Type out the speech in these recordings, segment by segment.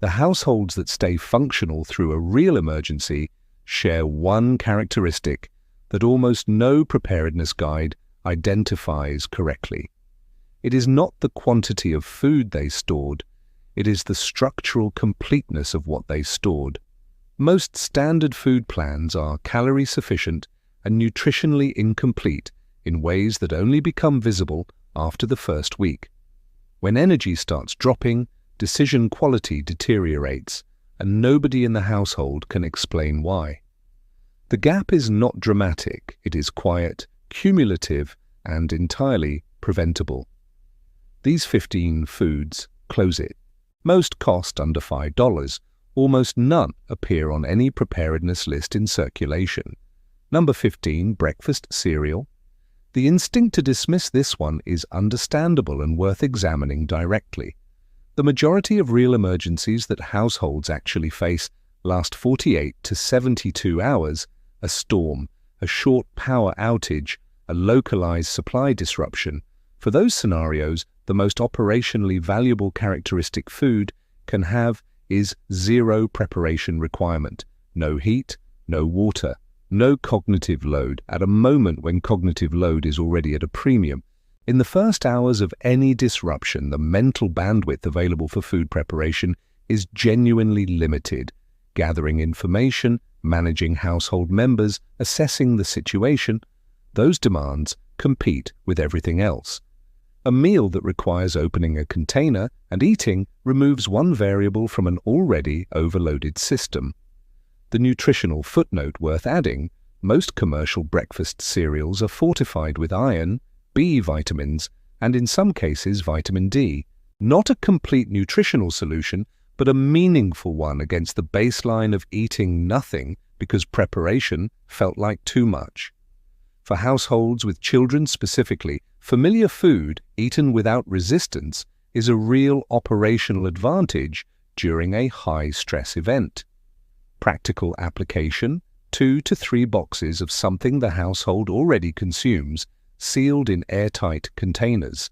The households that stay functional through a real emergency share one characteristic that almost no preparedness guide identifies correctly. It is not the quantity of food they stored, it is the structural completeness of what they stored. Most standard food plans are calorie-sufficient and nutritionally incomplete in ways that only become visible after the first week. When energy starts dropping, decision quality deteriorates, and nobody in the household can explain why. The gap is not dramatic, it is quiet, cumulative, and entirely preventable. These 15 foods close it. Most cost under $5. Almost none appear on any preparedness list in circulation. Number 15, breakfast cereal. The instinct to dismiss this one is understandable and worth examining directly. The majority of real emergencies that households actually face last 48 to 72 hours, a storm, a short power outage, a localized supply disruption. For those scenarios, the most operationally valuable characteristic food can have is zero preparation requirement, no heat, no water, no cognitive load at a moment when cognitive load is already at a premium. In the first hours of any disruption, the mental bandwidth available for food preparation is genuinely limited. Gathering information, managing household members, assessing the situation, those demands compete with everything else. A meal that requires opening a container and eating removes one variable from an already overloaded system. The nutritional footnote worth adding: most commercial breakfast cereals are fortified with iron, B vitamins, and in some cases vitamin D. Not a complete nutritional solution, but a meaningful one against the baseline of eating nothing because preparation felt like too much. For households with children specifically, familiar food eaten without resistance is a real operational advantage during a high-stress event. Practical application: 2 to 3 boxes of something the household already consumes, sealed in airtight containers.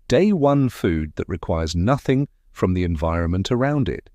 Day 1 food that requires nothing from the environment around it.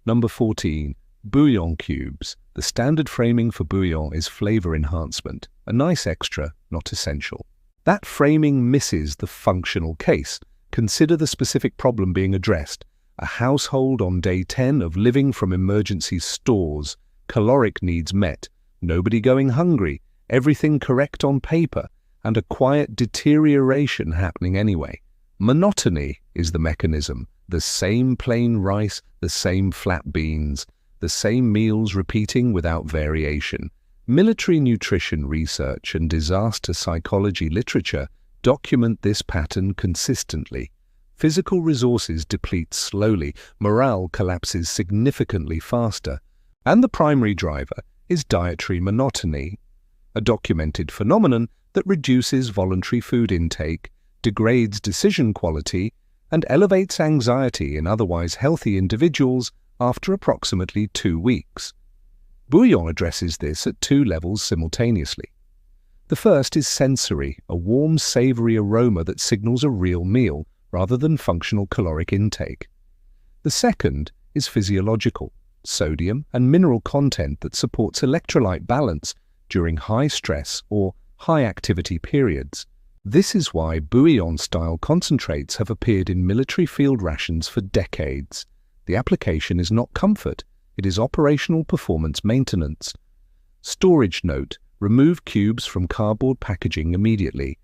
Number 14. Bouillon cubes. The standard framing for bouillon is flavor enhancement, a nice extra, not essential. That framing misses the functional case. Consider the specific problem being addressed. A household on day 10 of living from emergency stores, caloric needs met, nobody going hungry, everything correct on paper, and a quiet deterioration happening anyway. Monotony is the mechanism. The same plain rice, the same flat beans, the same meals repeating without variation. Military nutrition research and disaster psychology literature document this pattern consistently. Physical resources deplete slowly, morale collapses significantly faster, and the primary driver is dietary monotony, a documented phenomenon that reduces voluntary food intake, degrades decision quality, and elevates anxiety in otherwise healthy individuals after approximately 2 weeks. Bouillon addresses this at 2 levels simultaneously. The first is sensory, a warm, savory aroma that signals a real meal rather than functional caloric intake. The second is physiological, sodium and mineral content that supports electrolyte balance during high stress or high activity periods. This is why bouillon-style concentrates have appeared in military field rations for decades. The application is not comfort, it is operational performance maintenance. Storage note: remove cubes from cardboard packaging immediately.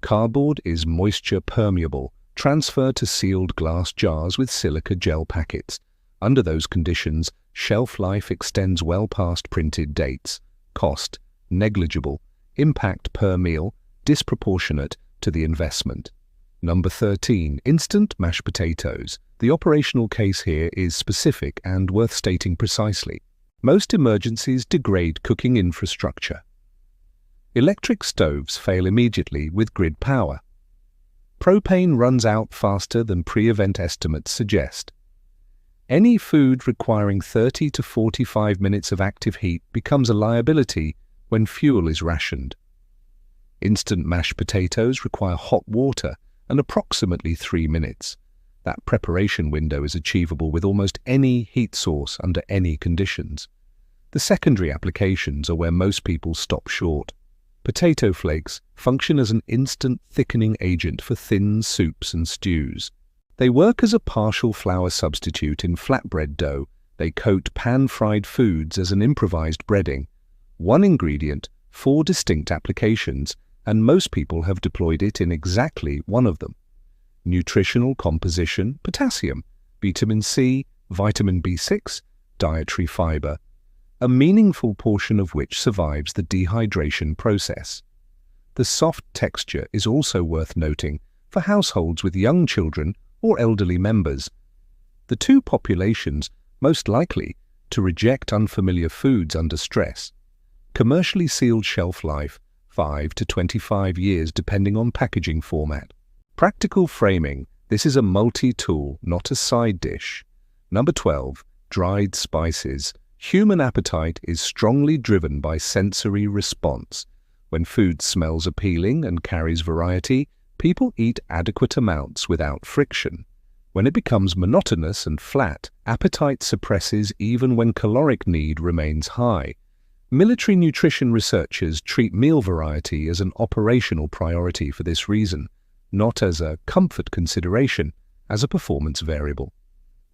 Cardboard is moisture permeable. Transfer to sealed glass jars with silica gel packets. Under those conditions, shelf life extends well past printed dates. Cost: negligible. Impact per meal: disproportionate to the investment. Number 13. Instant mashed potatoes. The operational case here is specific and worth stating precisely. Most emergencies degrade cooking infrastructure. Electric stoves fail immediately with grid power. Propane runs out faster than pre-event estimates suggest. Any food requiring 30 to 45 minutes of active heat becomes a liability when fuel is rationed. Instant mashed potatoes require hot water and approximately 3 minutes. That preparation window is achievable with almost any heat source under any conditions. The secondary applications are where most people stop short. Potato flakes function as an instant thickening agent for thin soups and stews. They work as a partial flour substitute in flatbread dough. They coat pan-fried foods as an improvised breading. One ingredient, 4 distinct applications, and most people have deployed it in exactly one of them. Nutritional composition: potassium, vitamin C, vitamin B6, dietary fiber, a meaningful portion of which survives the dehydration process. The soft texture is also worth noting for households with young children or elderly members. The two populations most likely to reject unfamiliar foods under stress. Commercially sealed shelf life, 5 to 25 years depending on packaging format. Practical framing: this is a multi-tool, not a side dish. Number 12. Dried spices. Human appetite is strongly driven by sensory response. When food smells appealing and carries variety, people eat adequate amounts without friction. When it becomes monotonous and flat, appetite suppresses even when caloric need remains high. Military nutrition researchers treat meal variety as an operational priority for this reason, not as a comfort consideration, as a performance variable.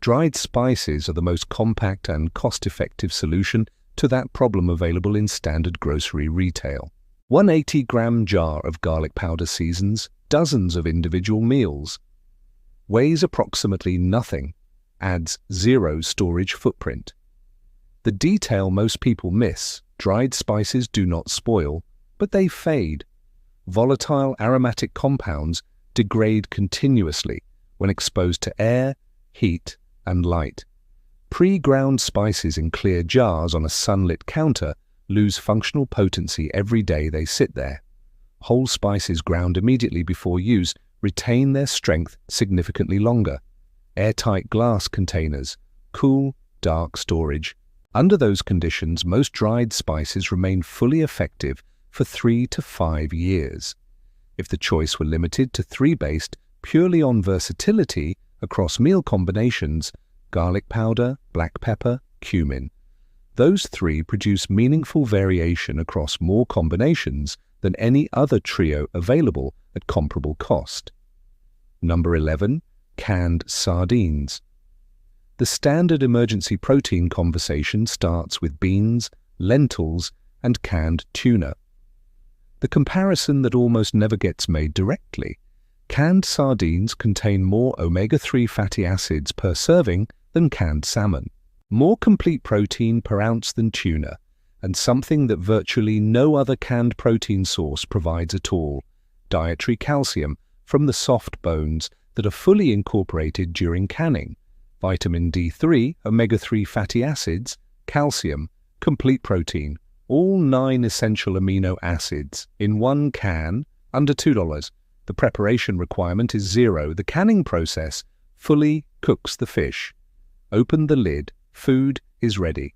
Dried spices are the most compact and cost-effective solution to that problem available in standard grocery retail. 180-gram jar of garlic powder seasons dozens of individual meals. Weighs approximately nothing, adds 0 storage footprint. The detail most people miss: dried spices do not spoil, but they fade. Volatile aromatic compounds degrade continuously when exposed to air, heat, and light. Pre-ground spices in clear jars on a sunlit counter lose functional potency every day they sit there. Whole spices ground immediately before use retain their strength significantly longer. Airtight glass containers, cool, dark storage. Under those conditions, most dried spices remain fully effective for 3 to 5 years. If the choice were limited to 3 based purely on versatility across meal combinations: garlic powder, black pepper, cumin. Those 3 produce meaningful variation across more combinations than any other trio available at comparable cost. Number 11. Canned sardines. The standard emergency protein conversation starts with beans, lentils, and canned tuna. The comparison that almost never gets made directly: canned sardines contain more omega-3 fatty acids per serving than canned salmon, more complete protein per ounce than tuna, and something that virtually no other canned protein source provides at all: dietary calcium from the soft bones that are fully incorporated during canning, vitamin D3, omega-3 fatty acids, calcium, complete protein, all 9 essential amino acids in one can, under $2. The preparation requirement is 0. The canning process fully cooks the fish. Open the lid, food is ready.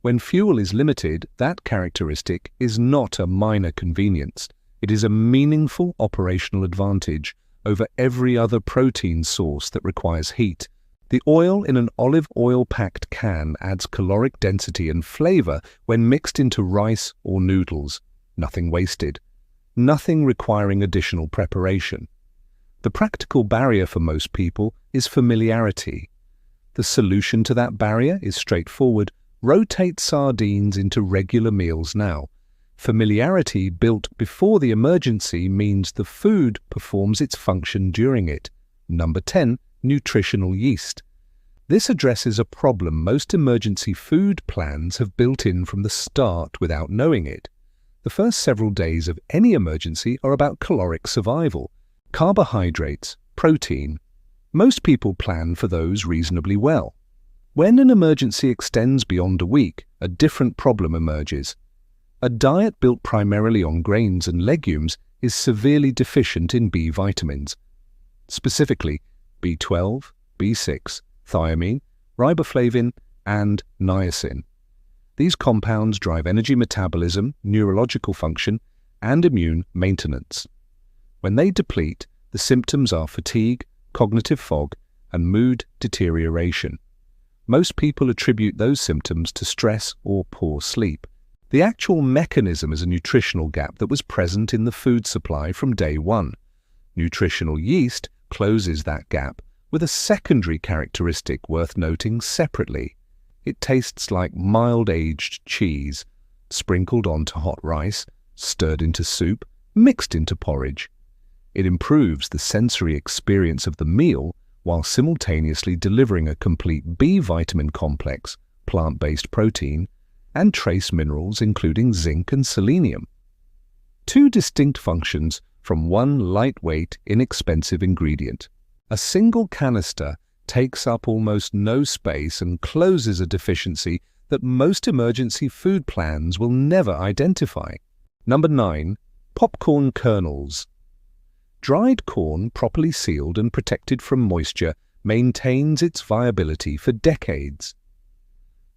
When fuel is limited, that characteristic is not a minor convenience. It is a meaningful operational advantage over every other protein source that requires heat. The oil in an olive oil-packed can adds caloric density and flavor when mixed into rice or noodles. Nothing wasted. Nothing requiring additional preparation. The practical barrier for most people is familiarity. The solution to that barrier is straightforward: rotate sardines into regular meals now. Familiarity built before the emergency means the food performs its function during it. Number 10. Nutritional yeast. This addresses a problem most emergency food plans have built in from the start without knowing it. The first several days of any emergency are about caloric survival. Carbohydrates, protein. Most people plan for those reasonably well. When an emergency extends beyond a week, a different problem emerges. A diet built primarily on grains and legumes is severely deficient in B vitamins. Specifically, B12, B6, thiamine, riboflavin, and niacin. These compounds drive energy metabolism, neurological function, and immune maintenance. When they deplete, the symptoms are fatigue, cognitive fog, and mood deterioration. Most people attribute those symptoms to stress or poor sleep. The actual mechanism is a nutritional gap that was present in the food supply from day one. Nutritional yeast closes that gap with a secondary characteristic worth noting separately. It tastes like mild-aged cheese, sprinkled onto hot rice, stirred into soup, mixed into porridge. It improves the sensory experience of the meal while simultaneously delivering a complete B vitamin complex, plant-based protein, and trace minerals including zinc and selenium. Two distinct functions from one lightweight, inexpensive ingredient. A single canister takes up almost no space and closes a deficiency that most emergency food plans will never identify. Number 9. Popcorn kernels. Dried corn, properly sealed and protected from moisture, maintains its viability for decades.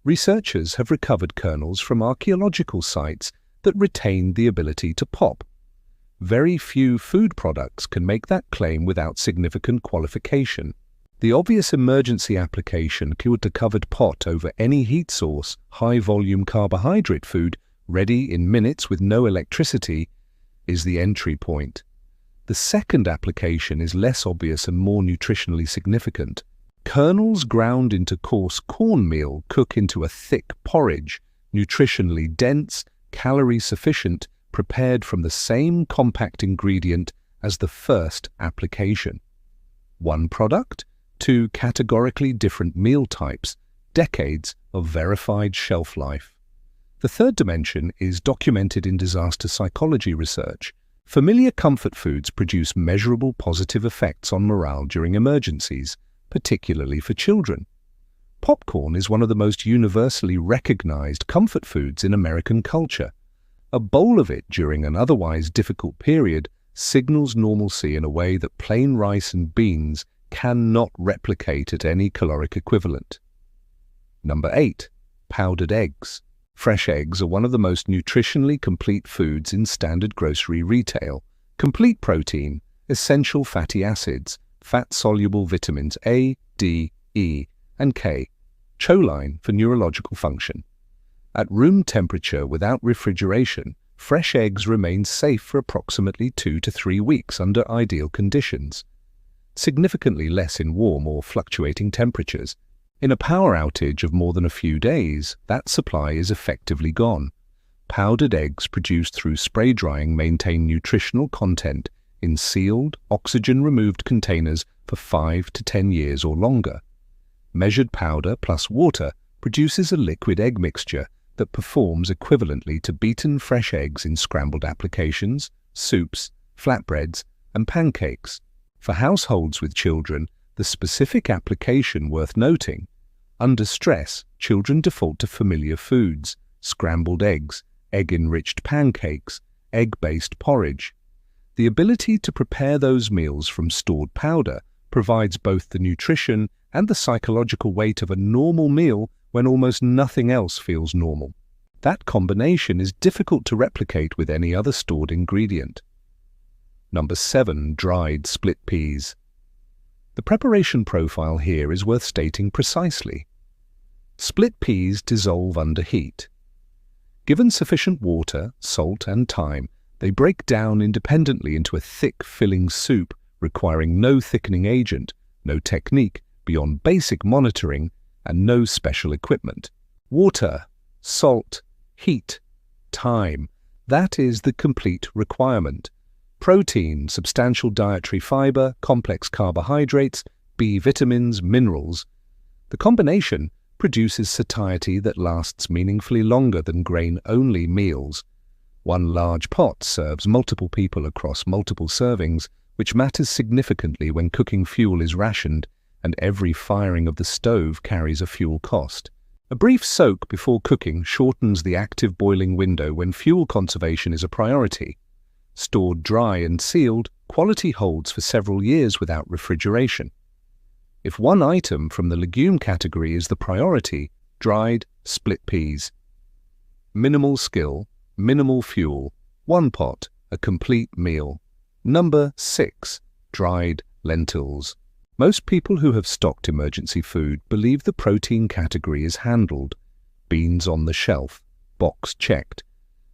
Researchers have recovered kernels from archaeological sites that retained the ability to pop. Very few food products can make that claim without significant qualification. The obvious emergency application could a covered pot over any heat source, high-volume carbohydrate food, ready in minutes with no electricity, is the entry point. The second application is less obvious and more nutritionally significant. Kernels ground into coarse cornmeal cook into a thick porridge, nutritionally dense, calorie-sufficient, prepared from the same compact ingredient as the first application. One product, two categorically different meal types, decades of verified shelf life. The third dimension is documented in disaster psychology research. Familiar comfort foods produce measurable positive effects on morale during emergencies, particularly for children. Popcorn is one of the most universally recognized comfort foods in American culture. A bowl of it during an otherwise difficult period signals normalcy in a way that plain rice and beans cannot replicate at any caloric equivalent. Number 8. Powdered eggs. Fresh eggs are one of the most nutritionally complete foods in standard grocery retail. Complete protein, essential fatty acids, fat-soluble vitamins A, D, E, and K, choline for neurological function. At room temperature without refrigeration, fresh eggs remain safe for approximately 2 to 3 weeks under ideal conditions, significantly less in warm or fluctuating temperatures. In a power outage of more than a few days, that supply is effectively gone. Powdered eggs produced through spray drying maintain nutritional content in sealed, oxygen-removed containers for 5 to 10 years or longer. Measured powder plus water produces a liquid egg mixture that performs equivalently to beaten fresh eggs in scrambled applications, soups, flatbreads, and pancakes. For households with children, the specific application worth noting: under stress, children default to familiar foods, scrambled eggs, egg-enriched pancakes, egg-based porridge. The ability to prepare those meals from stored powder provides both the nutrition and the psychological weight of a normal meal when almost nothing else feels normal. That combination is difficult to replicate with any other stored ingredient. Number 7. Dried split peas. The preparation profile here is worth stating precisely. Split peas dissolve under heat. Given sufficient water, salt, and time, they break down independently into a thick, filling soup requiring no thickening agent, no technique beyond basic monitoring, and no special equipment. Water, salt, heat, time. That is the complete requirement. Protein, substantial dietary fiber, complex carbohydrates, B vitamins, minerals. The combination produces satiety that lasts meaningfully longer than grain-only meals. One large pot serves multiple people across multiple servings, which matters significantly when cooking fuel is rationed and every firing of the stove carries a fuel cost. A brief soak before cooking shortens the active boiling window when fuel conservation is a priority. Stored dry and sealed, quality holds for several years without refrigeration. If one item from the legume category is the priority, dried split peas. Minimal skill, minimal fuel, one pot, a complete meal. Number 6. Dried lentils. Most people who have stocked emergency food believe the protein category is handled. Beans on the shelf, box checked.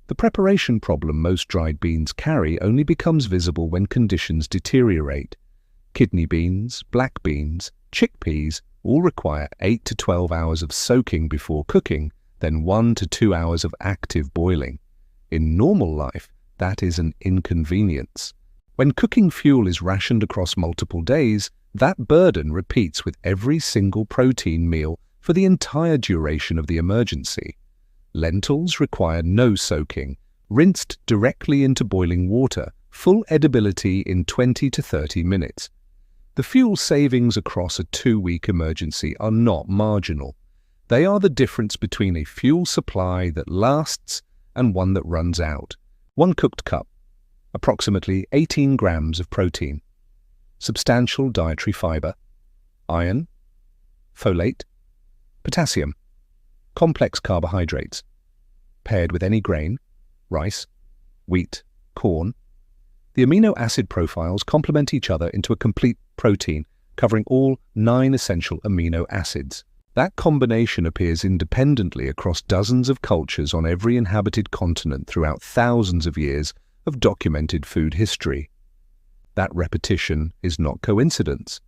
The preparation problem most dried beans carry only becomes visible when conditions deteriorate. Kidney beans, black beans, chickpeas all require 8 to 12 hours of soaking before cooking, then 1 to 2 hours of active boiling. In normal life, that is an inconvenience. When cooking fuel is rationed across multiple days, that burden repeats with every single protein meal for the entire duration of the emergency. Lentils require no soaking, rinsed directly into boiling water, full edibility in 20 to 30 minutes. The fuel savings across a 2-week emergency are not marginal. They are the difference between a fuel supply that lasts and one that runs out. 1 cooked cup, approximately 18 grams of protein, substantial dietary fiber, iron, folate, potassium, complex carbohydrates, paired with any grain, rice, wheat, corn. The amino acid profiles complement each other into a complete protein, covering all 9 essential amino acids. That combination appears independently across dozens of cultures on every inhabited continent throughout thousands of years of documented food history. That repetition is not coincidence.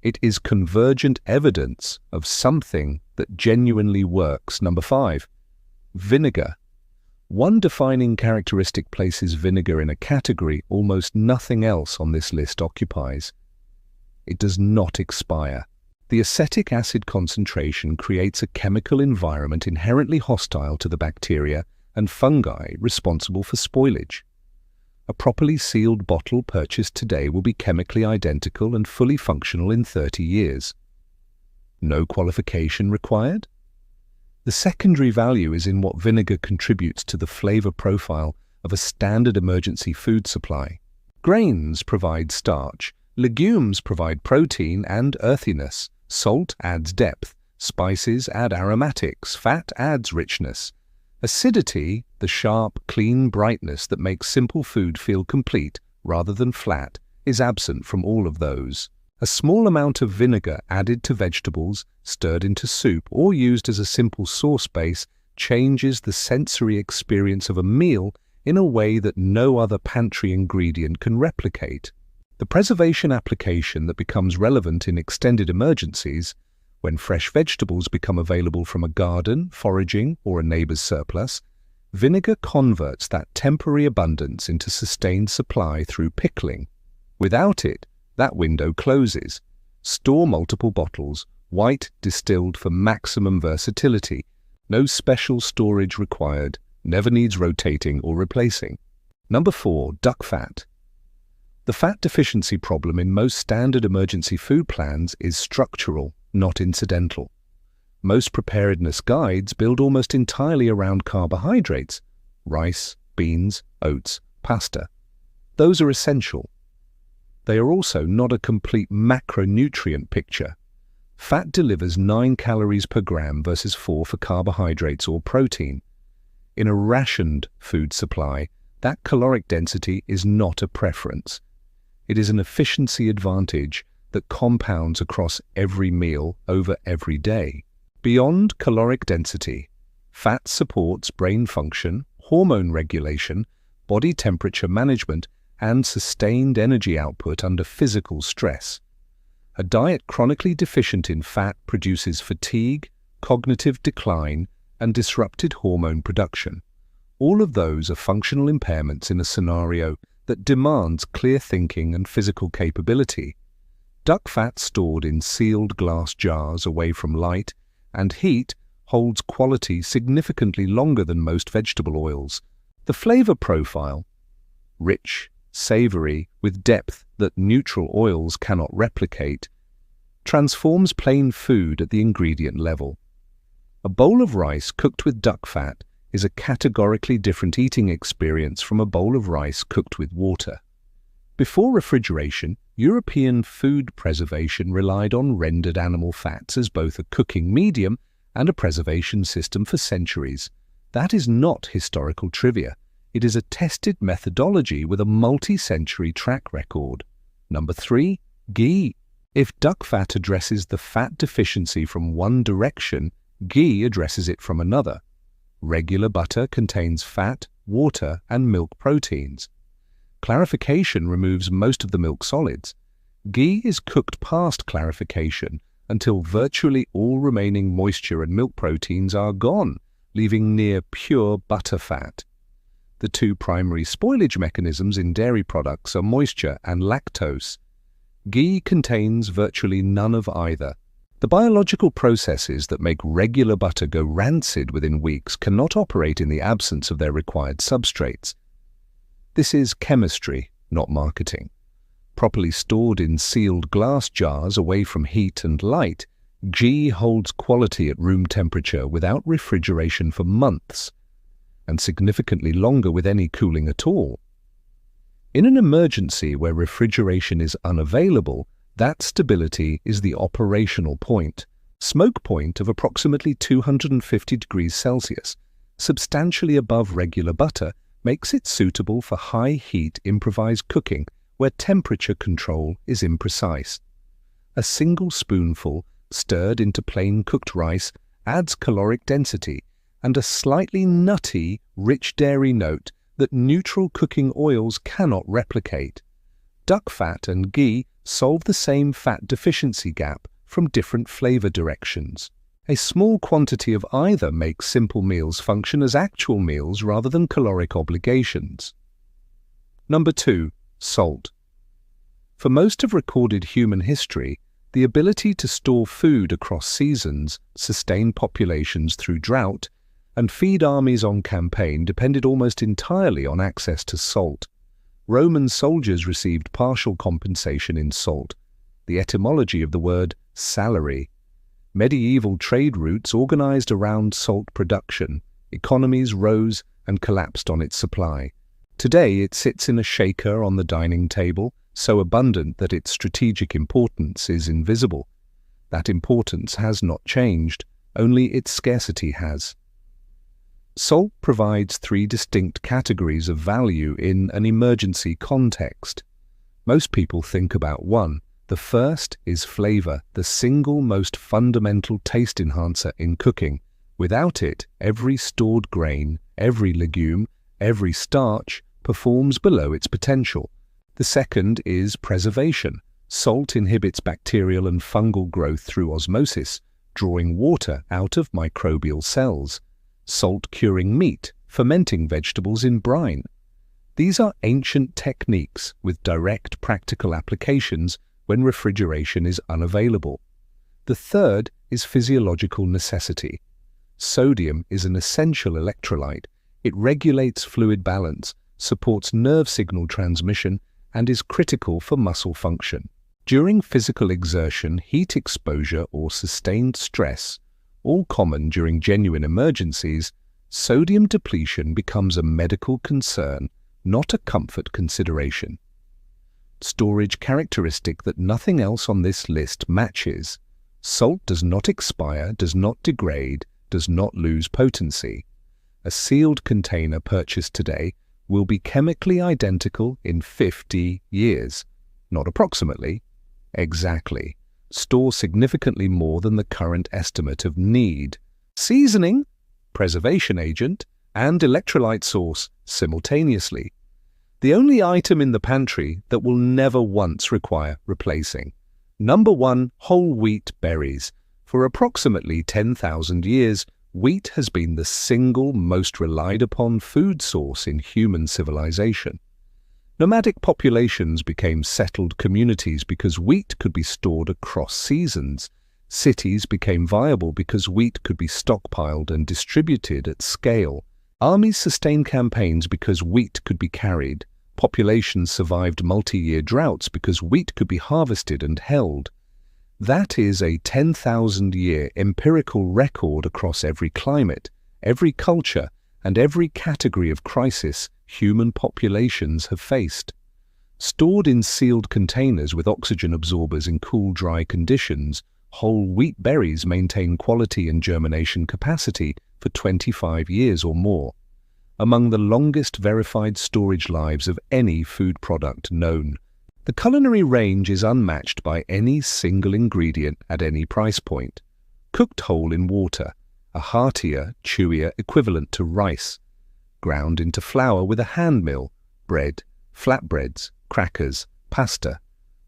It is convergent evidence of something that genuinely works. Number 5. Vinegar. One defining characteristic places vinegar in a category almost nothing else on this list occupies. It does not expire. The acetic acid concentration creates a chemical environment inherently hostile to the bacteria and fungi responsible for spoilage. A properly sealed bottle purchased today will be chemically identical and fully functional in 30 years. No qualification required? The secondary value is in what vinegar contributes to the flavor profile of a standard emergency food supply. Grains provide starch, legumes provide protein and earthiness, salt adds depth, spices add aromatics, fat adds richness. Acidity, the sharp, clean brightness that makes simple food feel complete rather than flat, is absent from all of those. A small amount of vinegar added to vegetables, stirred into soup, or used as a simple sauce base changes the sensory experience of a meal in a way that no other pantry ingredient can replicate. The preservation application that becomes relevant in extended emergencies, when fresh vegetables become available from a garden, foraging, or a neighbor's surplus, vinegar converts that temporary abundance into sustained supply through pickling. Without it, that window closes. Store multiple bottles, white distilled for maximum versatility. No special storage required, never needs rotating or replacing. Number 4, duck fat. The fat deficiency problem in most standard emergency food plans is structural, not incidental. Most preparedness guides build almost entirely around carbohydrates: rice, beans, oats, pasta. Those are essential. They are also not a complete macronutrient picture. Fat delivers 9 calories per gram versus 4 for carbohydrates or protein. In a rationed food supply, that caloric density is not a preference. It is an efficiency advantage that compounds across every meal over every day. Beyond caloric density, fat supports brain function, hormone regulation, body temperature management, and sustained energy output under physical stress. A diet chronically deficient in fat produces fatigue, cognitive decline, and disrupted hormone production. All of those are functional impairments in a scenario that demands clear thinking and physical capability. Duck fat stored in sealed glass jars away from light and heat holds quality significantly longer than most vegetable oils. The flavor profile, rich, savory, with depth that neutral oils cannot replicate, transforms plain food at the ingredient level. A bowl of rice cooked with duck fat is a categorically different eating experience from a bowl of rice cooked with water. Before refrigeration, European food preservation relied on rendered animal fats as both a cooking medium and a preservation system for centuries. That is not historical trivia. It is a tested methodology with a multi-century track record. Number 3, ghee. If duck fat addresses the fat deficiency from one direction, ghee addresses it from another. Regular butter contains fat, water, and milk proteins. Clarification removes most of the milk solids. Ghee is cooked past clarification until virtually all remaining moisture and milk proteins are gone, leaving near pure butter fat. The two primary spoilage mechanisms in dairy products are moisture and lactose. Ghee contains virtually none of either. The biological processes that make regular butter go rancid within weeks cannot operate in the absence of their required substrates. This is chemistry, not marketing. Properly stored in sealed glass jars away from heat and light, ghee holds quality at room temperature without refrigeration for months, and significantly longer with any cooling at all. In an emergency where refrigeration is unavailable, that stability is the operational point, smoke point of approximately 250 degrees Celsius, substantially above regular butter, makes it suitable for high-heat improvised cooking where temperature control is imprecise. A single spoonful stirred into plain cooked rice adds caloric density and a slightly nutty, rich dairy note that neutral cooking oils cannot replicate. Duck fat and ghee solve the same fat deficiency gap from different flavor directions. A small quantity of either makes simple meals function as actual meals rather than caloric obligations. Number 2. Salt. For most of recorded human history, the ability to store food across seasons, sustain populations through drought, and feed armies on campaign depended almost entirely on access to salt. Roman soldiers received partial compensation in salt, the etymology of the word salary. Medieval trade routes organized around salt production. Economies rose and collapsed on its supply. Today it sits in a shaker on the dining table, so abundant that its strategic importance is invisible. That importance has not changed, only its scarcity has. Salt provides 3 distinct categories of value in an emergency context. Most people think about one. The first is flavor, the single most fundamental taste enhancer in cooking. Without it, every stored grain, every legume, every starch performs below its potential. The second is preservation. Salt inhibits bacterial and fungal growth through osmosis, drawing water out of microbial cells. Salt curing meat, fermenting vegetables in brine. These are ancient techniques with direct practical applications when refrigeration is unavailable. The third is physiological necessity. Sodium is an essential electrolyte. It regulates fluid balance, supports nerve signal transmission, and is critical for muscle function. During physical exertion, heat exposure, or sustained stress, all common during genuine emergencies, sodium depletion becomes a medical concern, not a comfort consideration. Storage characteristic that nothing else on this list matches. Salt does not expire, does not degrade, does not lose potency. A sealed container purchased today will be chemically identical in 50 years. Not approximately, exactly. Store significantly more than the current estimate of need. Seasoning, preservation agent, and electrolyte source simultaneously. The only item in the pantry that will never once require replacing. Number 1, whole wheat berries. For approximately 10,000 years, wheat has been the single most relied upon food source in human civilization. Nomadic populations became settled communities because wheat could be stored across seasons. Cities became viable because wheat could be stockpiled and distributed at scale. Armies sustained campaigns because wheat could be carried. Populations survived multi-year droughts because wheat could be harvested and held. That is a 10,000-year empirical record across every climate, every culture, and every category of crisis human populations have faced. Stored in sealed containers with oxygen absorbers in cool, dry conditions, whole wheat berries maintain quality and germination capacity for 25 years or more, among the longest verified storage lives of any food product known. The culinary range is unmatched by any single ingredient at any price point. Cooked whole in water, a heartier, chewier equivalent to rice. Ground into flour with a hand mill, bread, flatbreads, crackers, pasta.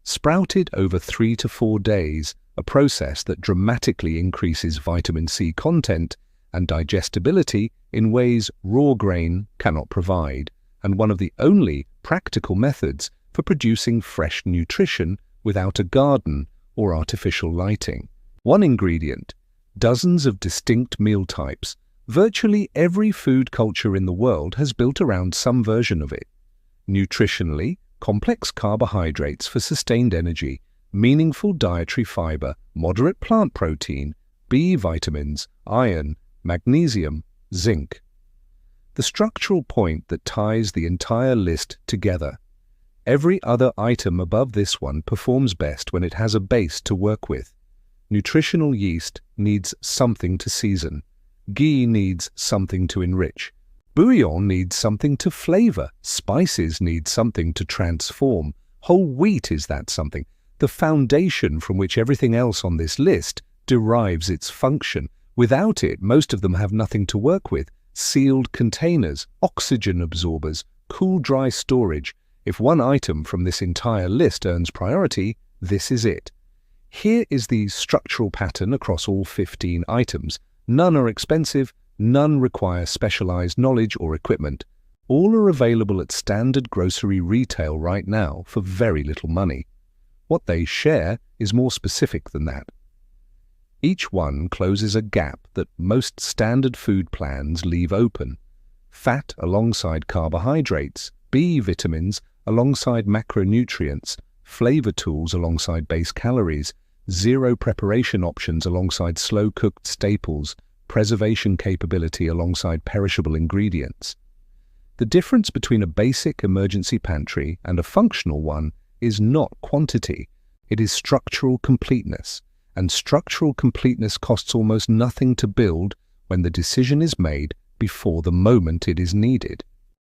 Sprouted over 3 to 4 days, a process that dramatically increases vitamin C content and digestibility in ways raw grain cannot provide, and one of the only practical methods for producing fresh nutrition without a garden or artificial lighting. One ingredient, dozens of distinct meal types. Virtually every food culture in the world has built around some version of it. Nutritionally, complex carbohydrates for sustained energy, meaningful dietary fiber, moderate plant protein, B vitamins, iron, magnesium, zinc. The structural point that ties the entire list together. Every other item above this one performs best when it has a base to work with. Nutritional yeast needs something to season. Ghee needs something to enrich. Bouillon needs something to flavor. Spices need something to transform. Whole wheat is that something, the foundation from which everything else on this list derives its function. Without it, most of them have nothing to work with. Sealed containers, oxygen absorbers, cool dry storage. If one item from this entire list earns priority, this is it. Here is the structural pattern across all 15 items. None are expensive, none require specialized knowledge or equipment. All are available at standard grocery retail right now for very little money. What they share is more specific than that. Each one closes a gap that most standard food plans leave open. Fat alongside carbohydrates, B vitamins alongside macronutrients, flavor tools alongside base calories, zero preparation options alongside slow-cooked staples, preservation capability alongside perishable ingredients. The difference between a basic emergency pantry and a functional one is not quantity, it is structural completeness, and structural completeness costs almost nothing to build when the decision is made before the moment it is needed.